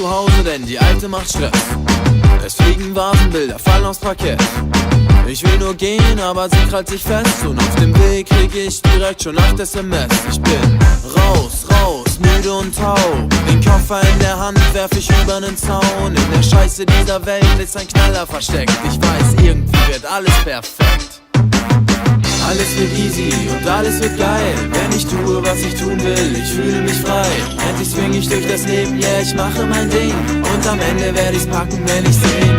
zu Hause, denn die Alte macht Stress. Es fliegen Vasenbilder, fallen aufs Parkett. Ich will nur gehen, aber sie krallt sich fest. Und auf dem Weg krieg ich direkt schon 8 SMS. Ich bin raus, müde und taub. Den Koffer in der Hand werf ich über nen Zaun. In der Scheiße dieser Welt ist ein Knaller versteckt. Ich weiß, irgendwie wird alles perfekt. Alles wird easy und alles wird geil, wenn ich tue, was ich tun will. Ich fühle mich frei, endlich swing ich durch das Leben, yeah, ich mache mein Ding. Und am Ende werde ich's packen, wenn ich sing.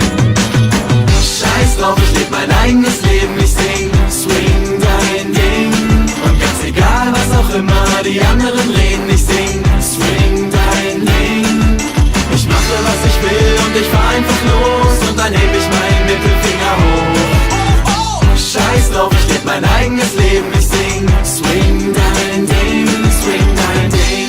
Scheiß drauf, ich leb mein eigenes Leben, ich sing. Swing dein Ding. Und ganz egal, was auch immer die anderen reden, ich sing. Swing dein Ding. Ich mache, was ich will und ich fahr einfach los. Und dann heb ich meinen Mittelfinger hoch. Scheiß drauf, ich leb mein eigenes Leben, ich sing. Swing dein Ding, swing dein Ding.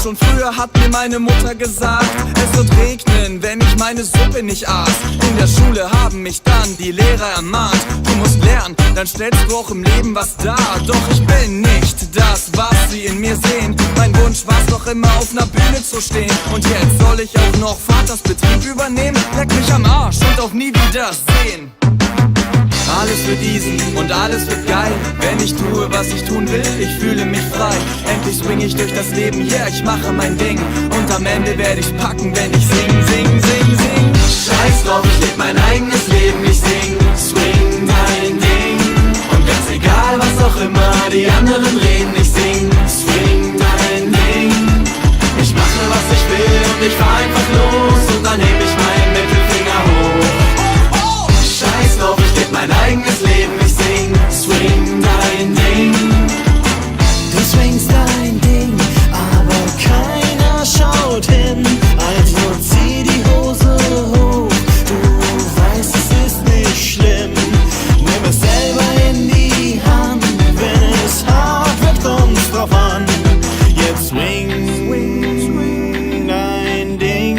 Schon früher hat mir meine Mutter gesagt, es wird regnen, wenn ich meine Suppe nicht aß. In der Schule haben mich dann die Lehrer ermahnt, du musst lernen, dann stellst du auch im Leben was dar. Doch ich bin nicht das, was sie in mir sehen. Mein Wunsch war's doch immer, auf ner Bühne zu stehen. Und jetzt soll ich auch noch Vaters Betrieb übernehmen? Leck mich am Arsch und auch nie wieder sehen. Alles wird easy und alles wird geil, wenn ich tue, was ich tun will, ich fühle mich frei. Endlich swing ich durch das Leben, yeah, ich mache mein Ding. Und am Ende werde ich's packen, wenn ich sing, sing, sing, sing. Scheiß drauf, ich leb mein eigenes Leben, ich sing. Swing dein Ding. Und ganz egal, was auch immer die anderen reden, ich sing. Swing dein Ding. Ich mache, was ich will und ich fahr einfach los. Und dann heb ich meinen Mittelfinger hoch. Scheiß drauf, ich leb mein eigenes Leben, ich sing. Swing dein Ding. Du swingst dein Ding, aber keiner schaut hin. Also zieh die Hose hoch, du weißt, es ist nicht schlimm. Nimm es selber in die Hand, wenn es hart wird, kommt's drauf an. Jetzt swing dein Ding.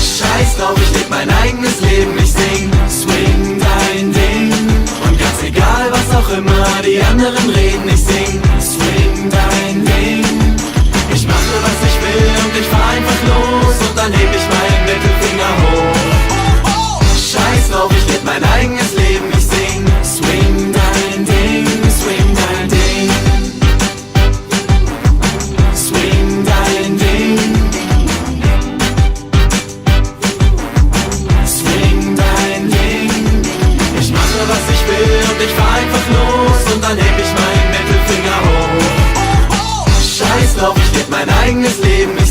Scheiß drauf, ich leb mein eigenes Leben, ich sing. Swing dein Ding. Und ganz egal, was auch immer die anderen reden, ich sing. Swing dein Ding. Ich mache, was ich will und ich fahr einfach los. Und dann heb ich meinen Mittelfinger hoch. Scheiß drauf, ich leb mein eigenes Leben, ich sing. Swing dein Ding, swing dein Ding. Swing dein Ding. Swing dein Ding. Ich mache, was ich will und ich fahr einfach los. Und dann heb ich meinen Mittelfinger hoch. Scheiß drauf, ich leb mein eigenes Leben.